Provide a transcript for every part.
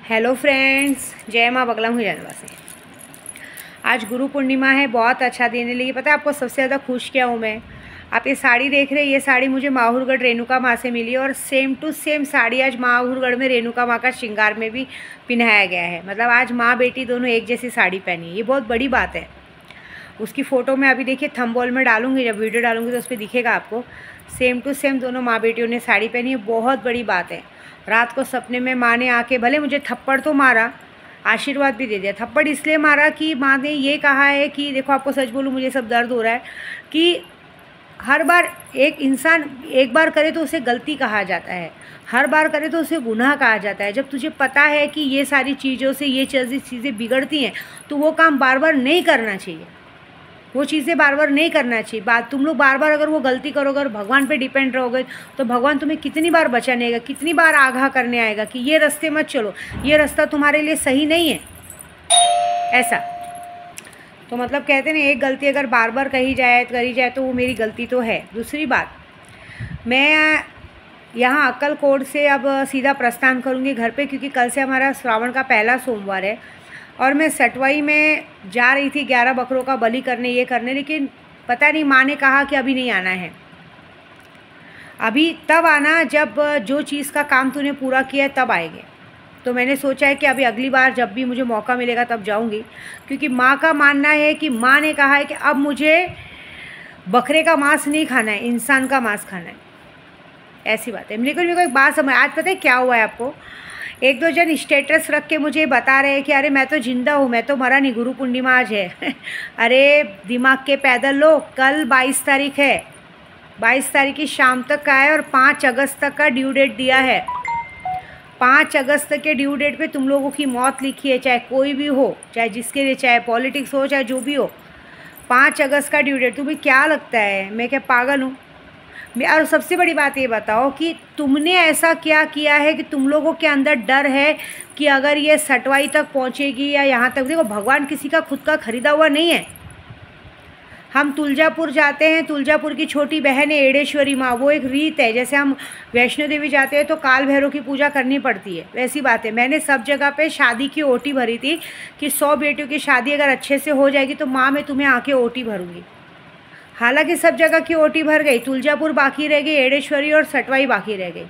Hello friends, जय माँ बगला हूँ जानवा से। आज गुरु पूर्णिमा है, बहुत अच्छा दिन है। लेकिन पता है आपको सबसे ज़्यादा खुश क्या हूँ मैं? आप ये साड़ी देख रहे हैं, ये साड़ी मुझे माहुरगढ़ रेणुका माँ से मिली और सेम टू सेम साड़ी आज माहुरगढ़ में रेणुका माँ का श्रृंगार में भी पहनाया गया है। मतलब आज माँ बेटी दोनों एक जैसी साड़ी पहनी है, ये बहुत बड़ी बात है। उसकी फ़ोटो मैं अभी देखिए थंबनेल में डालूंगी, जब वीडियो डालूंगी तो उस पर दिखेगा आपको। सेम टू सेम दोनों माँ बेटियों ने साड़ी पहनी है, बहुत बड़ी बात है। रात को सपने में माँ ने आके भले मुझे थप्पड़ तो मारा, आशीर्वाद भी दे दिया। थप्पड़ इसलिए मारा कि माँ ने ये कहा है कि देखो, आपको सच बोलूँ मुझे सब दर्द हो रहा है कि हर बार एक इंसान एक बार करे तो उसे गलती कहा जाता है, हर बार करे तो उसे गुनाह कहा जाता है। जब तुझे पता है कि ये सारी चीज़ों से ये चीज़ें बिगड़ती हैं तो वो काम बार बार नहीं करना चाहिए, वो चीज़ें बार बार नहीं करना चाहिए। बात तुम लोग बार बार अगर वो गलती करोगे और भगवान पे डिपेंड रहोगे तो भगवान तुम्हें कितनी बार बचाने आएगा, कितनी बार आगाह करने आएगा कि ये रास्ते मत चलो, ये रास्ता तुम्हारे लिए सही नहीं है। ऐसा तो मतलब कहते हैं ना, एक गलती अगर बार बार करी जाए तो वो मेरी गलती तो है। दूसरी बात, मैं यहाँ अक्कलकोट से अब सीधा प्रस्थान करूँगी घर पे, क्योंकि कल से हमारा श्रावण का पहला सोमवार है और मैं सटवाई में जा रही थी 11 बकरों का बलि करने, ये करने। लेकिन पता नहीं, माँ ने कहा कि अभी नहीं आना है, अभी तब आना जब जो चीज़ का काम तूने पूरा किया है तब आएंगे। तो मैंने सोचा है कि अभी अगली बार जब भी मुझे मौका मिलेगा तब जाऊंगी, क्योंकि माँ का मानना है कि माँ ने कहा है कि अब मुझे बकरे का मांस नहीं खाना है, इंसान का मांस खाना है। ऐसी बात है। लेकिन मेरे को एक बात समझ, आज पता है क्या हुआ है आपको? एक दो जन स्टेटस रख के मुझे बता रहे हैं कि अरे मैं तो जिंदा हूँ, मैं तो मरा नहीं, गुरु पूर्णिमा आज है। अरे दिमाग के पैदल लो, कल 22 तारीख है, 22 तारीख की शाम तक का है और 5 अगस्त तक का ड्यू डेट दिया है। 5 अगस्त के ड्यू डेट पे तुम लोगों की मौत लिखी है, चाहे कोई भी हो, चाहे जिसके लिए, चाहे पॉलिटिक्स हो, चाहे जो भी हो। 5 अगस्त का ड्यू डेट। तुम्हें क्या लगता है मैं क्या पागल हूँ? और सबसे बड़ी बात ये बताओ कि तुमने ऐसा क्या किया है कि तुम लोगों के अंदर डर है कि अगर ये सटवाई तक पहुंचेगी या यहाँ तक। देखो, भगवान किसी का खुद का खरीदा हुआ नहीं है। हम तुलजापुर जाते हैं, तुलजापुर की छोटी बहन है एड़ेश्वरी माँ, वो एक रीत है। जैसे हम वैष्णो देवी जाते हैं तो काल भैरव की पूजा करनी पड़ती है, वैसी बात है। मैंने सब जगह पे शादी की ओटी भरी थी कि 100 बेटियों की शादी अगर अच्छे से हो जाएगी तो माँ मैं तुम्हें आके ओटी भरूँगी। हालांकि सब जगह की ओटी भर गई, तुलजापुर बाकी रह गई, एड़ेश्वरी और सटवाई बाकी रह गई।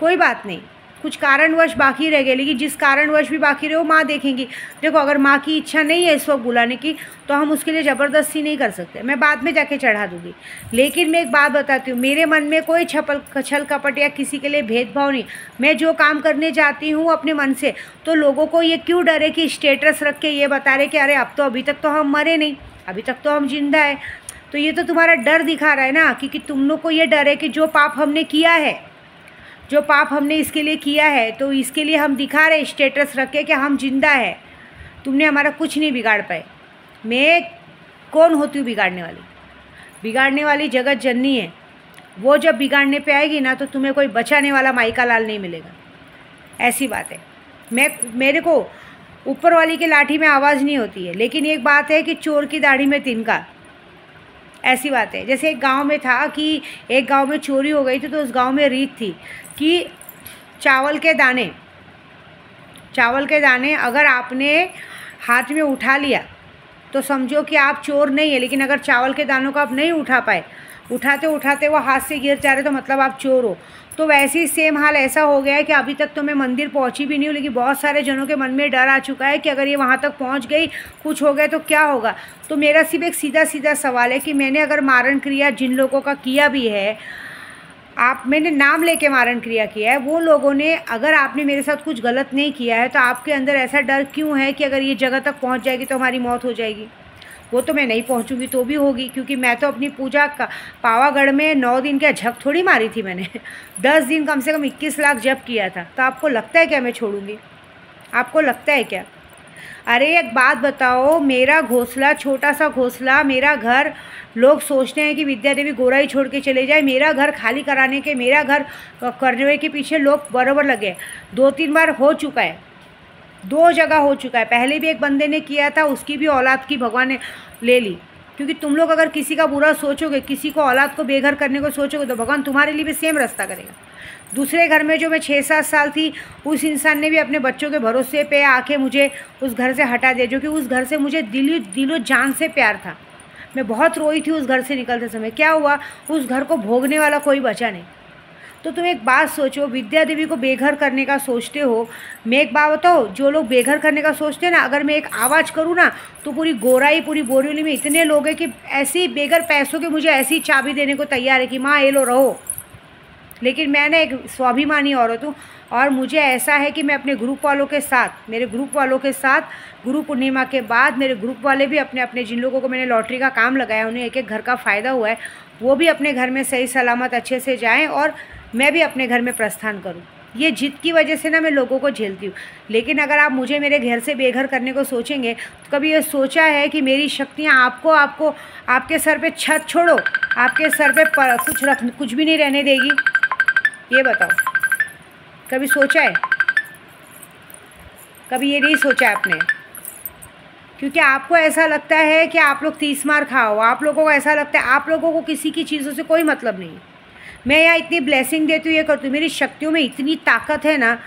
कोई बात नहीं, कुछ कारणवश बाकी रह गए, लेकिन जिस कारणवश भी बाकी रहे वो माँ देखेंगी। देखो, अगर माँ की इच्छा नहीं है इस वक्त बुलाने की तो हम उसके लिए ज़बरदस्ती नहीं कर सकते। मैं बाद में जाके चढ़ा दूँगी। लेकिन मैं एक बात बताती हूँ, मेरे मन में कोई छल कपट या किसी के लिए भेदभाव नहीं। मैं जो काम करने जाती हूँ अपने मन से, तो लोगों को ये क्यों डर है कि स्टेटस रख के ये बता रहे कि अरे अब तो अभी तक तो हम मरे नहीं, अभी तक तो हम जिंदा है। तो ये तो तुम्हारा डर दिखा रहा है ना, क्योंकि तुम लोग को ये डर है कि जो पाप हमने किया है, जो पाप हमने इसके लिए किया है, तो इसके लिए हम दिखा रहे स्टेटस रख के कि हम जिंदा है। तुमने हमारा कुछ नहीं बिगाड़ पाए। मैं कौन होती हूँ बिगाड़ने वाली? बिगाड़ने वाली जगत जननी है। वो जब बिगाड़ने पे आएगी ना तो तुम्हें कोई बचाने वाला माइका लाल नहीं मिलेगा। ऐसी बात है। मेरे को ऊपर वाली के लाठी में आवाज़ नहीं होती है, लेकिन एक बात है कि चोर की दाढ़ी में तिनका, ऐसी बात है। जैसे एक गांव में था कि एक गांव में चोरी हो गई थी, तो उस गांव में रीत थी कि चावल के दाने अगर आपने हाथ में उठा लिया तो समझो कि आप चोर नहीं है। लेकिन अगर चावल के दानों को आप नहीं उठा पाए, उठाते उठाते वो हाथ से गिर जा रहे, तो मतलब आप चोर हो। तो वैसे ही सेम हाल ऐसा हो गया है कि अभी तक तो मैं मंदिर पहुंची भी नहीं हूँ, लेकिन बहुत सारे जनों के मन में डर आ चुका है कि अगर ये वहाँ तक पहुँच गई, कुछ हो गया तो क्या होगा। तो मेरा सिर्फ एक सीधा सीधा सवाल है कि मैंने अगर मारण क्रिया जिन लोगों का किया भी है, मैंने नाम लेके मारण क्रिया किया है, वो लोगों ने, अगर आपने मेरे साथ कुछ गलत नहीं किया है तो आपके अंदर ऐसा डर क्यों है कि अगर ये जगह तक पहुँच जाएगी तो हमारी मौत हो जाएगी। वो तो मैं नहीं पहुंचूंगी तो भी होगी, क्योंकि मैं तो अपनी पूजा का पावागढ़ में 9 दिन का झक थोड़ी मारी थी मैंने। 10 दिन कम से कम 21 लाख जप किया था। तो आपको लगता है क्या मैं छोड़ूंगी? आपको लगता है क्या? अरे एक बात बताओ, मेरा घोंसला, छोटा सा घोंसला, मेरा घर, लोग सोचते हैं कि विद्या देवी गोरा ही छोड़ के चले जाए। मेरा घर खाली कराने के, मेरा घर करने के पीछे लोग बराबर लगे। 2-3 बार हो चुका है, 2 जगह हो चुका है। पहले भी एक बंदे ने किया था, उसकी भी औलाद की भगवान ने ले ली। क्योंकि तुम लोग अगर किसी का बुरा सोचोगे, किसी को औलाद को बेघर करने को सोचोगे, तो भगवान तुम्हारे लिए भी सेम रास्ता करेगा। दूसरे घर में जो मैं 6-7 साल थी, उस इंसान ने भी अपने बच्चों के भरोसे पे आके मुझे उस घर से हटा दिया, जो कि उस घर से मुझे दिलो जान से प्यार था। मैं बहुत रोई थी उस घर से निकलते समय। क्या हुआ, उस घर को भोगने वाला कोई बचा नहीं। तो तुम एक बात सोचो, विद्या देवी को बेघर करने का सोचते हो। मैं एक बात बताओ, जो लोग बेघर करने का सोचते हैं ना, अगर मैं एक आवाज़ करूँ ना तो पूरी गोराई, पूरी बोरीवली में इतने लोग हैं कि ऐसी बेघर पैसों के मुझे ऐसी चाबी देने को तैयार है कि माँ ये लो रहो। लेकिन मैं ना एक स्वाभिमानी औरत हूँ, और मुझे ऐसा है कि मैं अपने ग्रुप वालों के साथ, मेरे ग्रुप वालों के साथ गुरु पूर्णिमा के बाद मेरे ग्रुप वाले भी अपने अपने, जिन लोगों को मैंने लॉटरी का काम लगाया, उन्हें एक एक घर का फ़ायदा हुआ है, वो भी अपने घर में सही सलामत अच्छे से जाएं और मैं भी अपने घर में प्रस्थान करूं। ये जिद की वजह से ना मैं लोगों को झेलती हूँ। लेकिन अगर आप मुझे मेरे घर से बेघर करने को सोचेंगे तो कभी ये सोचा है कि मेरी शक्तियाँ आपको आपके सर पे छत छोड़ो, आपके सर पे कुछ भी नहीं रहने देगी? ये बताओ, कभी सोचा है? कभी ये नहीं सोचा आपने? क्योंकि आपको ऐसा लगता है कि आप लोग 30 मार खाओ, आप लोगों को ऐसा लगता है, आप लोगों को किसी की चीज़ों से कोई मतलब नहीं। मैं यहाँ इतनी ब्लेसिंग देती हूँ, ये करती हूँ, मेरी शक्तियों में इतनी ताकत है ना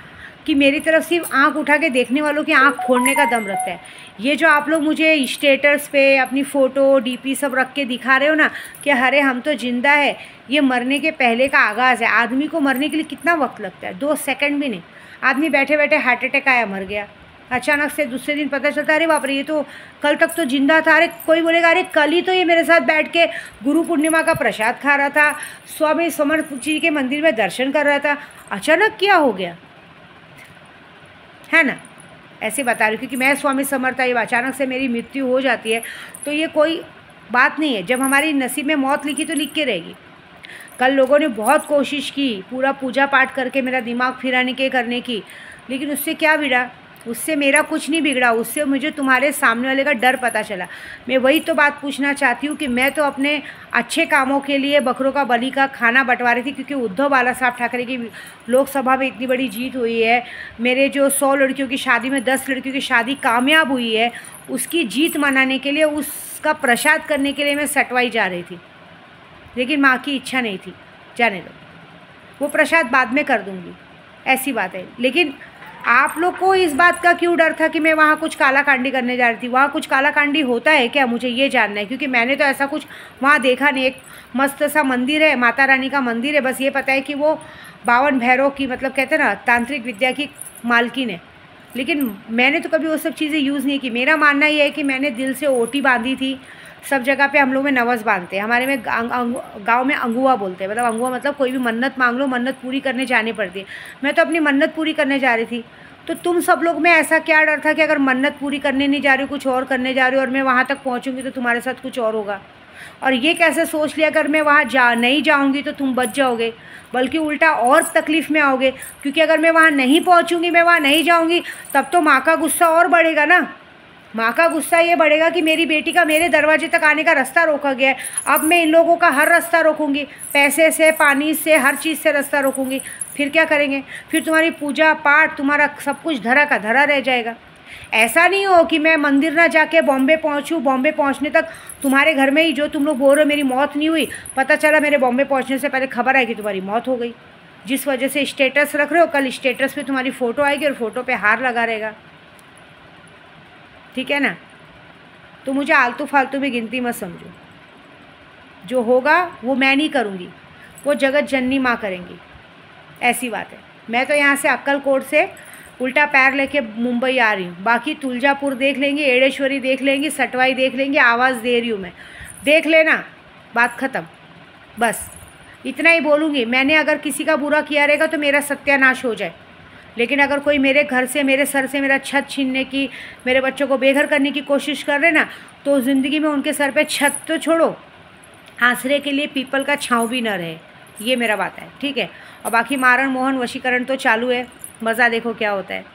कि मेरी तरफ सिर्फ आंख उठा के देखने वालों की आंख फोड़ने का दम रखता है। ये जो आप लोग मुझे स्टेटस पे अपनी फ़ोटो डीपी सब रख के दिखा रहे हो ना कि अरे हम तो ज़िंदा है, ये मरने के पहले का आगाज़ है। आदमी को मरने के लिए कितना वक्त लगता है? 2 सेकंड भी नहीं। आदमी बैठे बैठे हार्ट अटैक आया, मर गया। अचानक से दूसरे दिन पता चलता अरे बाप रे, ये तो कल तक तो जिंदा था। अरे कोई बोलेगा अरे कल ही तो ये मेरे साथ बैठ के गुरु पूर्णिमा का प्रसाद खा रहा था, स्वामी समर्थ जी के मंदिर में दर्शन कर रहा था, अचानक क्या हो गया? है ना, ऐसे बता रही हूँ क्योंकि मैं स्वामी समर्थ, ये अचानक से मेरी मृत्यु हो जाती है तो ये कोई बात नहीं है। जब हमारी नसीब में मौत लिखी तो लिख के रहेगी। कल लोगों ने बहुत कोशिश की पूरा पूजा पाठ करके मेरा दिमाग फिराने के करने की, लेकिन उससे क्या बिगड़ा? उससे मेरा कुछ नहीं बिगड़ा, उससे मुझे तुम्हारे सामने वाले का डर पता चला। मैं वही तो बात पूछना चाहती हूँ कि मैं तो अपने अच्छे कामों के लिए बकरों का बलि का खाना बंटवा रही थी, क्योंकि उद्धव बाला साहब ठाकरे की लोकसभा में इतनी बड़ी जीत हुई है, मेरे जो 100 लड़कियों की शादी में 10 लड़कियों की शादी कामयाब हुई है, उसकी जीत मनाने के लिए, उसका प्रसाद करने के लिए मैं सटवाई जा रही थी। लेकिन माँ की इच्छा नहीं थी, जाने दो, वो प्रसाद बाद में कर दूँगी, ऐसी बात है। लेकिन आप लोग को इस बात का क्यों डर था कि मैं वहाँ कुछ काला कांडी करने जा रही थी? वहाँ कुछ काला कांडी होता है क्या? मुझे ये जानना है, क्योंकि मैंने तो ऐसा कुछ वहाँ देखा नहीं। एक मस्त सा मंदिर है, माता रानी का मंदिर है, बस ये पता है कि वो 52 भैरव की, मतलब कहते हैं ना, तांत्रिक विद्या की मालकिन है। लेकिन मैंने तो कभी वो सब चीज़ें यूज़ नहीं की। मेरा मानना ये है कि मैंने दिल से ओटी बांधी थी। सब जगह पे हम लोग में नवस बांधते हैं, हमारे में गांव में अंगुआ बोलते हैं, मतलब अंगुआ मतलब कोई भी मन्नत मांग लो, मन्नत पूरी करने जानी पड़ती है। मैं तो अपनी मन्नत पूरी करने जा रही थी, तो तुम सब लोग में ऐसा क्या डर था कि अगर मन्नत पूरी करने नहीं जा रही हो, कुछ और करने जा रही हो, और मैं वहाँ तक पहुँचूँगी तो तुम्हारे साथ कुछ और होगा? और ये कैसे सोच लिया अगर मैं वहाँ नहीं जाऊँगी तो तुम बच जाओगे, बल्कि उल्टा और तकलीफ़ में आओगे, क्योंकि अगर मैं वहाँ नहीं पहुँचूँगी, मैं वहाँ नहीं जाऊँगी, तब तो माँ का गुस्सा और बढ़ेगा ना। माँ का गुस्सा ये बढ़ेगा कि मेरी बेटी का मेरे दरवाजे तक आने का रास्ता रोका गया है, अब मैं इन लोगों का हर रास्ता रोकूंगी, पैसे से, पानी से, हर चीज़ से रास्ता रोकूंगी। फिर क्या करेंगे? फिर तुम्हारी पूजा पाठ, तुम्हारा सब कुछ धरा का धरा रह जाएगा। ऐसा नहीं हो कि मैं मंदिर ना जाके बॉम्बे पहुँचूँ, बॉम्बे पहुँचने तक तुम्हारे घर में ही, जो तुम लोग बोल रहे हो मेरी मौत नहीं हुई, पता चला मेरे बॉम्बे पहुँचने से पहले खबर आई कि तुम्हारी मौत हो गई। जिस वजह से स्टेटस रख रहे हो, कल स्टेटस पे तुम्हारी फ़ोटो आएगी और फ़ोटो पे हार लगा रहेगा, ठीक है ना? तो मुझे आलतू फालतू में गिनती मत समझो। जो होगा वो मैं नहीं करूँगी, वो जगत जननी माँ करेंगी, ऐसी बात है। मैं तो यहाँ से अक्कलकोट से उल्टा पैर लेके मुंबई आ रही हूँ। बाकी तुलजापुर देख लेंगे, एड़ेश्वरी देख लेंगे, सटवाई देख लेंगे, आवाज़ दे रही हूँ मैं, देख लेना, बात ख़त्म। बस इतना ही बोलूँगी। मैंने अगर किसी का बुरा किया रहेगा तो मेरा सत्यानाश हो जाए, लेकिन अगर कोई मेरे घर से, मेरे सर से मेरा छत छीनने की, मेरे बच्चों को बेघर करने की कोशिश कर रहे ना, तो ज़िंदगी में उनके सर पे छत तो छोड़ो, आसरे के लिए पीपल का छाँव भी न रहे। ये मेरा बात है, ठीक है? और बाकी मारण मोहन वशीकरण तो चालू है, मज़ा देखो क्या होता है।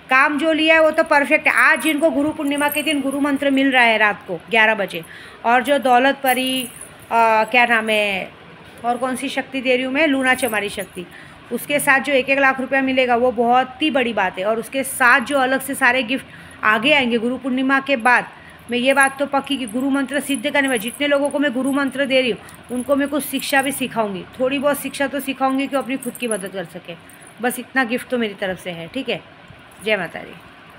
काम जो लिया है वो तो परफेक्ट है। आज जिनको गुरु पूर्णिमा के दिन गुरु मंत्र मिल रहा है रात को 11 बजे, और जो दौलत परी, क्या नाम है, और कौन सी शक्ति दे रही हूँ मैं, लूना चमारी शक्ति, उसके साथ जो 1-1 लाख रुपया मिलेगा वो बहुत ही बड़ी बात है। और उसके साथ जो अलग से सारे गिफ्ट आगे आएंगे गुरु पूर्णिमा के बाद, मैं ये बात तो पक्की कि गुरु मंत्र सिद्ध करने में जितने लोगों को मैं गुरु मंत्र दे रही हूँ उनको मैं कुछ शिक्षा भी सिखाऊंगी, थोड़ी बहुत शिक्षा तो सिखाऊंगी कि अपनी खुद की मदद कर सके। बस इतना गिफ्ट तो मेरी तरफ से है। ठीक है, जय माता दी।